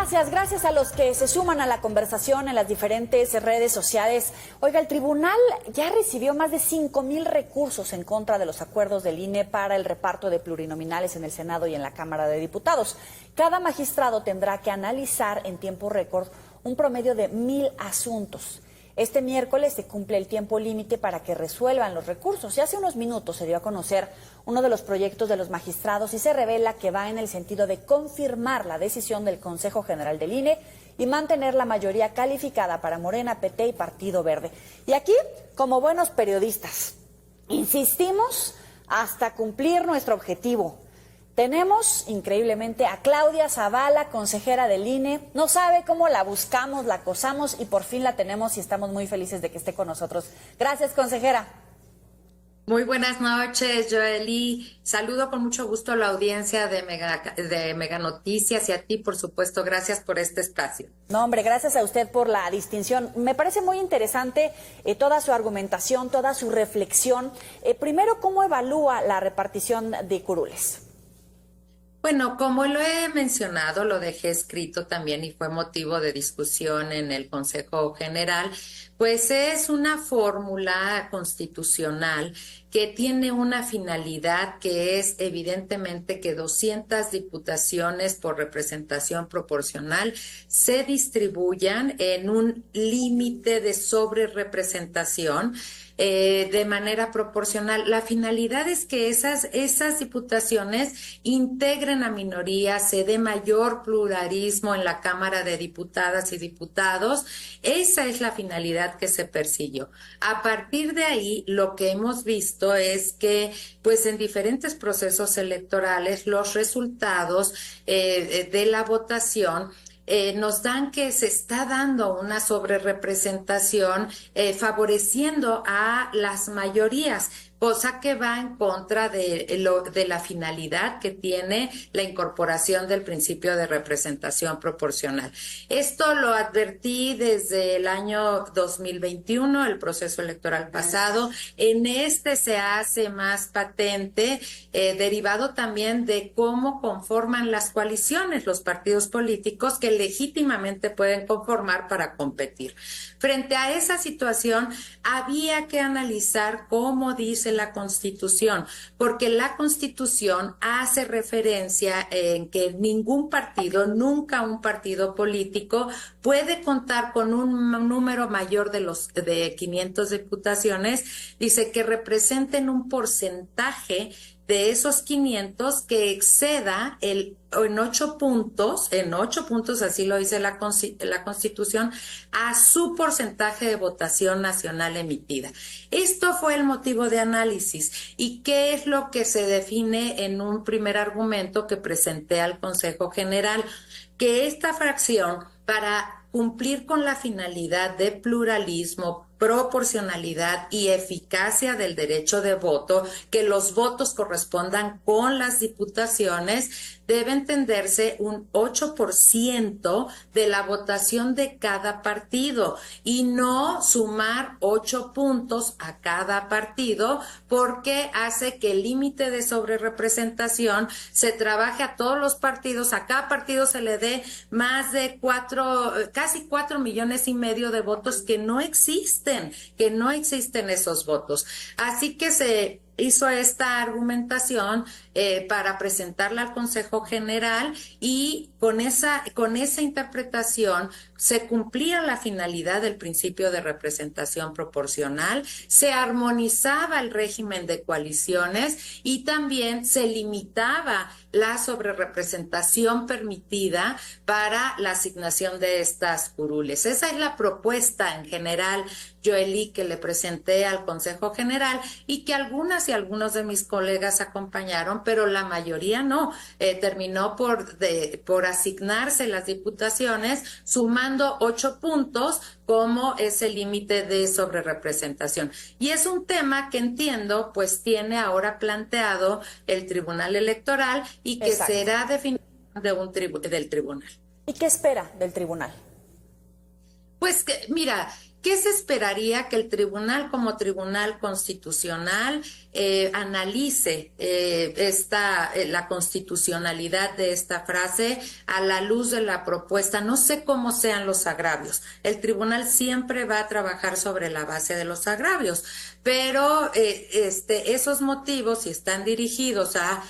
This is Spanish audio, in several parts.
Gracias a los que se suman a la conversación en las diferentes redes sociales. Oiga, el tribunal ya recibió más de 5,000 recursos en contra de los acuerdos del INE para el reparto de plurinominales en el Senado y en la Cámara de Diputados. Cada magistrado tendrá que analizar en tiempo récord un promedio de 1,000 asuntos. Este miércoles se cumple el tiempo límite para que resuelvan los recursos y hace unos minutos se dio a conocer uno de los proyectos de los magistrados y se revela que va en el sentido de confirmar la decisión del Consejo General del INE y mantener la mayoría calificada para Morena, PT y Partido Verde. Y aquí, como buenos periodistas, insistimos hasta cumplir nuestro objetivo. Tenemos, increíblemente, a Claudia Zavala, consejera del INE. No sabe cómo la buscamos, la acosamos y por fin la tenemos y estamos muy felices de que esté con nosotros. Gracias, consejera. Muy buenas noches, Joely. Saludo con mucho gusto a la audiencia de Mega Noticias y a ti, por supuesto. Gracias por este espacio. No, hombre, gracias a usted por la distinción. Me parece muy interesante toda su argumentación, toda su reflexión. Primero, ¿cómo evalúa la repartición de curules? Bueno, como lo he mencionado, lo dejé escrito también y fue motivo de discusión en el Consejo General, pues es una fórmula constitucional que tiene una finalidad que es evidentemente que 200 diputaciones por representación proporcional se distribuyan en un límite de sobrerepresentación de manera proporcional. La finalidad es que esas diputaciones integren a minorías, se dé mayor pluralismo en la Cámara de Diputadas y Diputados. Esa es la finalidad que se persiguió. A partir de ahí, lo que hemos visto es que, pues, en diferentes procesos electorales, los resultados de la votación nos dan que se está dando una sobrerepresentación favoreciendo a las mayorías, cosa que va en contra de la finalidad que tiene la incorporación del principio de representación proporcional. Esto lo advertí desde el año 2021, el proceso electoral pasado. En este se hace más patente, derivado también de cómo conforman las coaliciones, los partidos políticos que legítimamente pueden conformar para competir. Frente a esa situación, había que analizar cómo dice la Constitución, porque la Constitución hace referencia en que ningún partido, nunca un partido político, puede contar con un número mayor de 500 diputaciones, dice que representen un porcentaje de esos 500 que exceda en 8 puntos, así lo dice la Constitución, a su porcentaje de votación nacional emitida. Esto fue el motivo de análisis. ¿Y qué es lo que se define en un primer argumento que presenté al Consejo General? Que esta fracción, para cumplir con la finalidad de pluralismo, proporcionalidad y eficacia del derecho de voto, que los votos correspondan con las diputaciones, debe entenderse un 8% de la votación de cada partido y no sumar 8 puntos a cada partido, porque hace que el límite de sobrerepresentación se trabaje a todos los partidos, a cada partido se le dé más de casi 4,5 millones de votos que no existen esos votos. Así que se hizo esta argumentación para presentarla al Consejo General y con esa interpretación se cumplía la finalidad del principio de representación proporcional, se armonizaba el régimen de coaliciones y también se limitaba la sobrerepresentación permitida para la asignación de estas curules. Esa es la propuesta en general, Joely, que le presenté al Consejo General y que algunas y algunos de mis colegas acompañaron, pero la mayoría no. Terminó por asignarse las diputaciones sumando 8 puntos como ese límite de sobrerepresentación. Y es un tema que entiendo, pues tiene ahora planteado el Tribunal Electoral y que Exacto. será definido del tribunal. ¿Y qué espera del tribunal? Pues que, mira, ¿Qué se esperaría? Que el tribunal como tribunal constitucional analice la constitucionalidad de esta frase a la luz de la propuesta. No sé cómo sean los agravios. El tribunal siempre va a trabajar sobre la base de los agravios, pero esos motivos, si están dirigidos a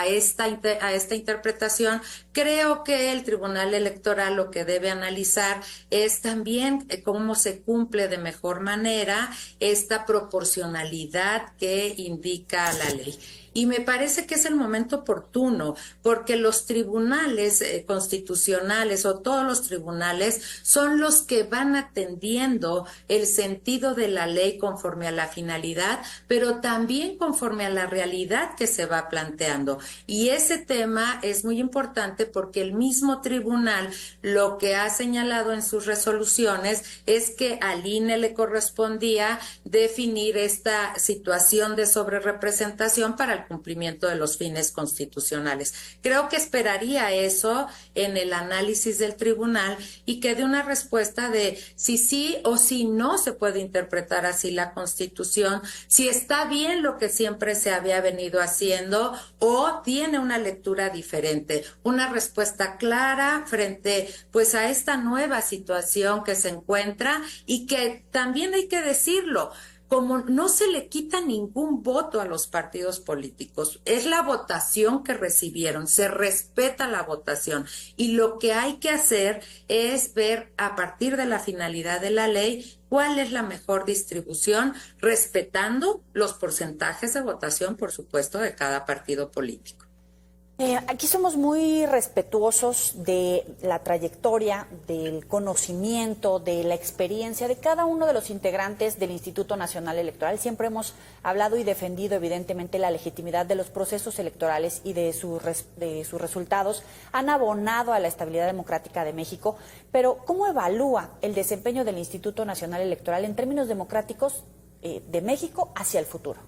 esta interpretación, creo que el Tribunal Electoral lo que debe analizar es también cómo se cumple de mejor manera esta proporcionalidad que indica la ley. Y me parece que es el momento oportuno, porque los tribunales constitucionales o todos los tribunales son los que van atendiendo el sentido de la ley conforme a la finalidad, pero también conforme a la realidad que se va planteando. Y ese tema es muy importante porque el mismo tribunal lo que ha señalado en sus resoluciones es que al INE le correspondía definir esta situación de sobrerepresentación para el cumplimiento de los fines constitucionales. Creo que esperaría eso en el análisis del tribunal y que dé una respuesta de si sí o si no se puede interpretar así la Constitución, si está bien lo que siempre se había venido haciendo o tiene una lectura diferente, una respuesta clara frente pues a esta nueva situación que se encuentra y que también hay que decirlo, como no se le quita ningún voto a los partidos políticos, es la votación que recibieron, se respeta la votación y lo que hay que hacer es ver a partir de la finalidad de la ley cuál es la mejor distribución, respetando los porcentajes de votación, por supuesto, de cada partido político. Aquí somos muy respetuosos de la trayectoria, del conocimiento, de la experiencia de cada uno de los integrantes del Instituto Nacional Electoral. Siempre hemos hablado y defendido evidentemente la legitimidad de los procesos electorales y de sus resultados. Han abonado a la estabilidad democrática de México, pero ¿cómo evalúa el desempeño del Instituto Nacional Electoral en términos democráticos de México hacia el futuro?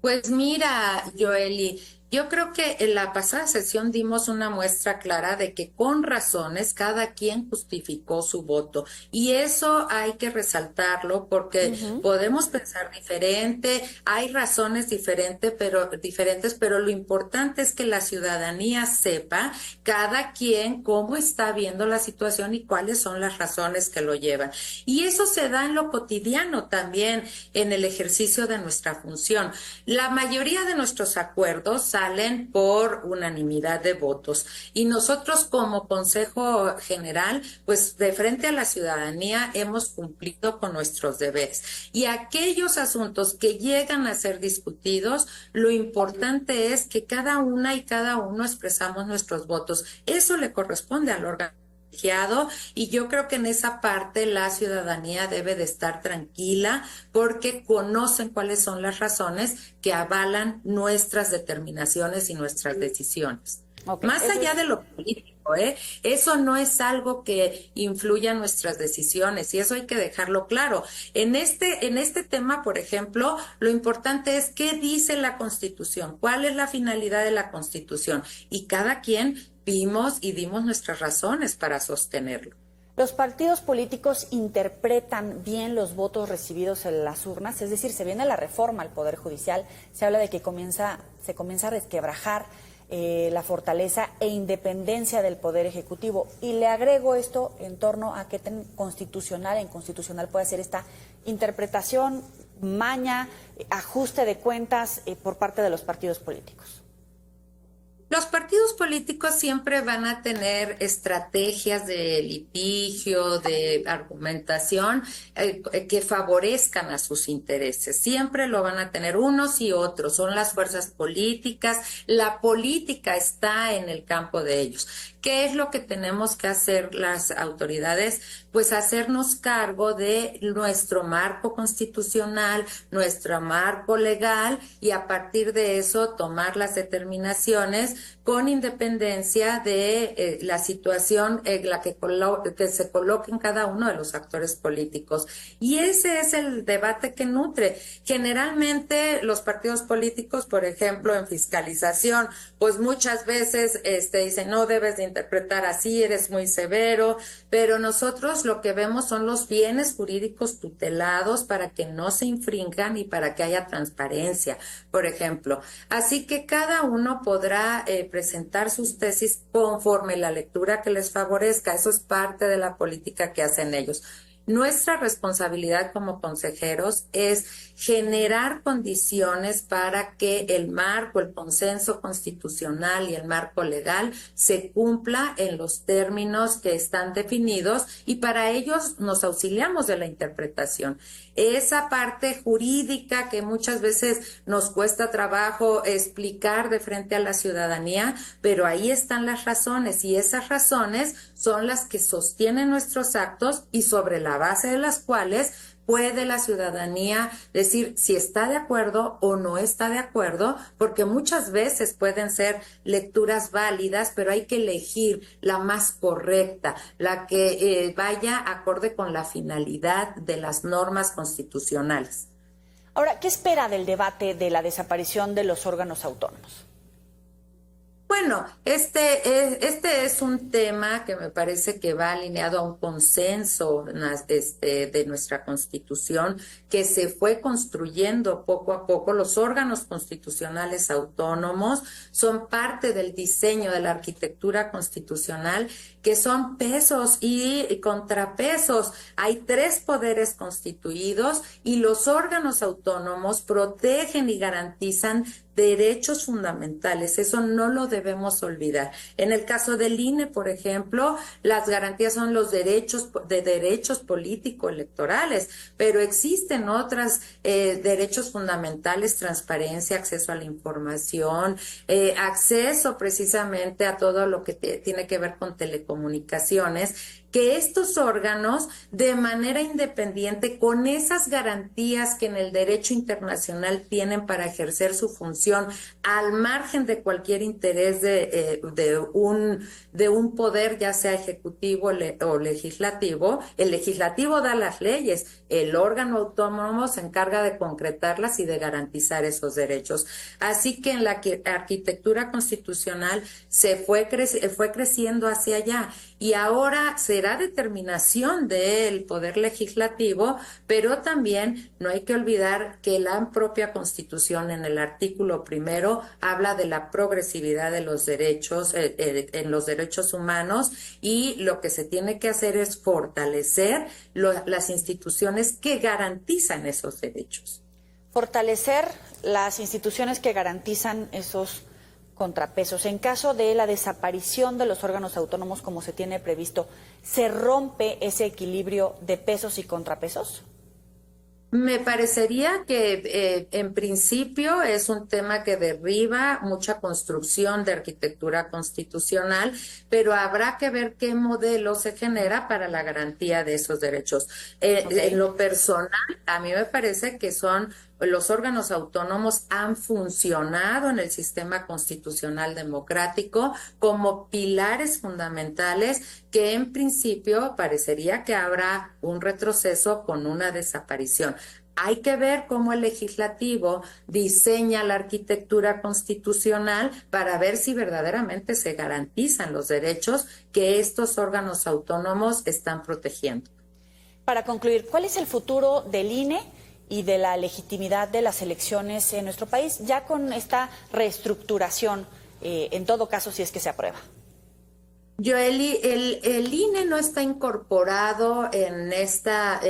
Pues mira, Joely, yo creo que en la pasada sesión dimos una muestra clara de que con razones cada quien justificó su voto y eso hay que resaltarlo porque podemos pensar diferente, hay razones diferentes, pero lo importante es que la ciudadanía sepa cada quien cómo está viendo la situación y cuáles son las razones que lo llevan. Y eso se da en lo cotidiano también en el ejercicio de nuestra función. La mayoría de nuestros acuerdos salen por unanimidad de votos y nosotros como Consejo General, pues de frente a la ciudadanía hemos cumplido con nuestros deberes. Y aquellos asuntos que llegan a ser discutidos, lo importante es que cada una y cada uno expresamos nuestros votos. Eso le corresponde al órgano y yo creo que en esa parte la ciudadanía debe de estar tranquila porque conocen cuáles son las razones que avalan nuestras determinaciones y nuestras decisiones. Okay. Más allá de lo político, eso no es algo que influya en nuestras decisiones y eso hay que dejarlo claro. En este tema, por ejemplo, lo importante es qué dice la Constitución, cuál es la finalidad de la Constitución y cada quien vimos y dimos nuestras razones para sostenerlo. ¿Los partidos políticos interpretan bien los votos recibidos en las urnas? Es decir, se viene la reforma al Poder Judicial, se habla de que se comienza a resquebrajar la fortaleza e independencia del Poder Ejecutivo. Y le agrego esto en torno a qué tan constitucional e inconstitucional puede ser esta interpretación, maña, ajuste de cuentas por parte de los partidos políticos. Los partidos políticos siempre van a tener estrategias de litigio, de argumentación que favorezcan a sus intereses. Siempre lo van a tener unos y otros. Son las fuerzas políticas. La política está en el campo de ellos. ¿Qué es lo que tenemos que hacer las autoridades? Pues hacernos cargo de nuestro marco constitucional, nuestro marco legal y a partir de eso tomar las determinaciones con independencia de la situación en la que se coloquen cada uno de los actores políticos. Y ese es el debate que nutre. Generalmente los partidos políticos, por ejemplo, en fiscalización, pues muchas veces dicen, no debes de interpretar así, eres muy severo, pero nosotros lo que vemos son los bienes jurídicos tutelados para que no se infrinjan y para que haya transparencia, por ejemplo. Así que cada uno podrá presentar sus tesis conforme la lectura que les favorezca. Eso es parte de la política que hacen ellos. Nuestra responsabilidad como consejeros es generar condiciones para que el marco, el consenso constitucional y el marco legal se cumpla en los términos que están definidos, y para ellos nos auxiliamos de la interpretación. Esa parte jurídica que muchas veces nos cuesta trabajo explicar de frente a la ciudadanía, pero ahí están las razones, y esas razones son las que sostienen nuestros actos y sobre la base de las cuales puede la ciudadanía decir si está de acuerdo o no está de acuerdo, porque muchas veces pueden ser lecturas válidas, pero hay que elegir la más correcta, la que vaya acorde con la finalidad de las normas constitucionales. Ahora, ¿qué espera del debate de la desaparición de los órganos autónomos? Bueno, este es un tema que me parece que va alineado a un consenso de nuestra Constitución, que se fue construyendo poco a poco. Los órganos constitucionales autónomos son parte del diseño de la arquitectura constitucional, que son pesos y contrapesos. Hay 3 poderes constituidos y los órganos autónomos protegen y garantizan derechos fundamentales. Eso no lo debemos olvidar. En el caso del INE, por ejemplo, las garantías son los derechos político-electorales, pero existen otros derechos fundamentales: transparencia, acceso a la información, acceso precisamente a todo lo que tiene que ver con telecomunicaciones, que estos órganos, de manera independiente, con esas garantías que en el derecho internacional tienen para ejercer su función, al margen de cualquier interés de un poder, ya sea ejecutivo o legislativo. El legislativo da las leyes, el órgano autónomo se encarga de concretarlas y de garantizar esos derechos. Así que en la arquitectura constitucional se fue creciendo hacia allá, y ahora será determinación del Poder Legislativo, pero también no hay que olvidar que la propia Constitución, en el artículo 1, habla de la progresividad de los derechos en los derechos humanos, y lo que se tiene que hacer es fortalecer las instituciones que garantizan esos derechos. Fortalecer las instituciones que garantizan esos contrapesos. En caso de la desaparición de los órganos autónomos como se tiene previsto, ¿se rompe ese equilibrio de pesos y contrapesos? Me parecería que en principio es un tema que derriba mucha construcción de arquitectura constitucional, pero habrá que ver qué modelo se genera para la garantía de esos derechos. En lo personal, a mí me parece que los órganos autónomos han funcionado en el sistema constitucional democrático como pilares fundamentales, que en principio parecería que habrá un retroceso con una desaparición. Hay que ver cómo el legislativo diseña la arquitectura constitucional para ver si verdaderamente se garantizan los derechos que estos órganos autónomos están protegiendo. Para concluir, ¿cuál es el futuro del INE y de la legitimidad de las elecciones en nuestro país, ya con esta reestructuración, en todo caso, si es que se aprueba? Joely, el INE no está incorporado en esta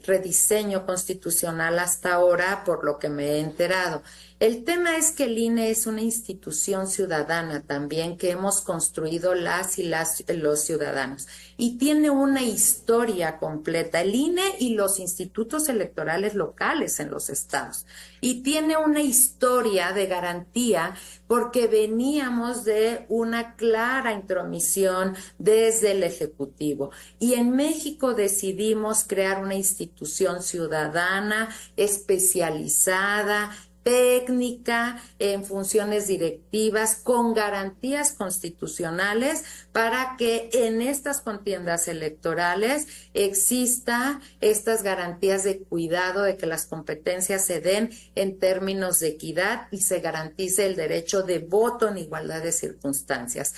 rediseño constitucional hasta ahora, por lo que me he enterado. El tema es que el INE es una institución ciudadana también, que hemos construido los ciudadanos, y tiene una historia completa, el INE y los institutos electorales locales en los estados, y tiene una historia de garantía porque veníamos de una clara intromisión desde el Ejecutivo, y en México decidimos crear una institución ciudadana especializada, técnica, en funciones directivas, con garantías constitucionales para que en estas contiendas electorales exista estas garantías de cuidado, de que las competencias se den en términos de equidad y se garantice el derecho de voto en igualdad de circunstancias.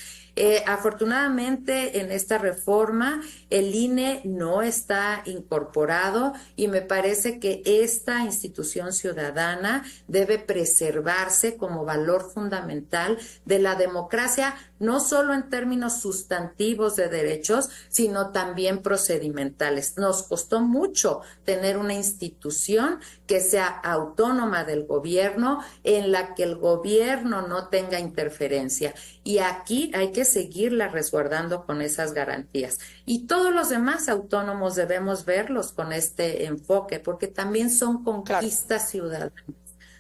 Afortunadamente, en esta reforma, el INE no está incorporado y me parece que esta institución ciudadana debe preservarse como valor fundamental de la democracia, no solo en términos sustantivos de derechos, sino también procedimentales. Nos costó mucho tener una institución que sea autónoma del gobierno, en la que el gobierno no tenga interferencia. Y aquí hay que seguirla resguardando con esas garantías. Y todos los demás autónomos debemos verlos con este enfoque, porque también son conquistas ciudadanas.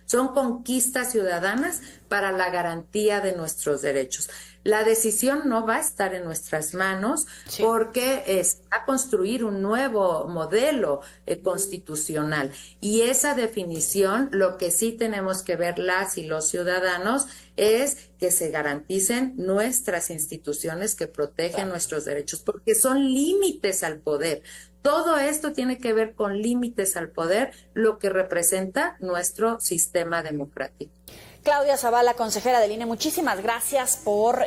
Son conquistas ciudadanas para la garantía de nuestros derechos. La decisión no va a estar en nuestras manos porque es a construir un nuevo modelo constitucional. Y esa definición, lo que sí tenemos que ver las y los ciudadanos es que se garanticen nuestras instituciones que protegen nuestros derechos, porque son límites al poder. Todo esto tiene que ver con límites al poder, lo que representa nuestro sistema democrático. Claudia Zavala, consejera del INE, muchísimas gracias por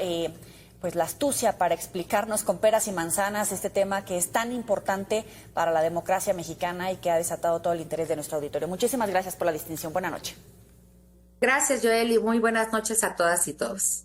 pues la astucia para explicarnos con peras y manzanas este tema que es tan importante para la democracia mexicana y que ha desatado todo el interés de nuestro auditorio. Muchísimas gracias por la distinción. Buenas noches. Gracias, Joel, y muy buenas noches a todas y todos.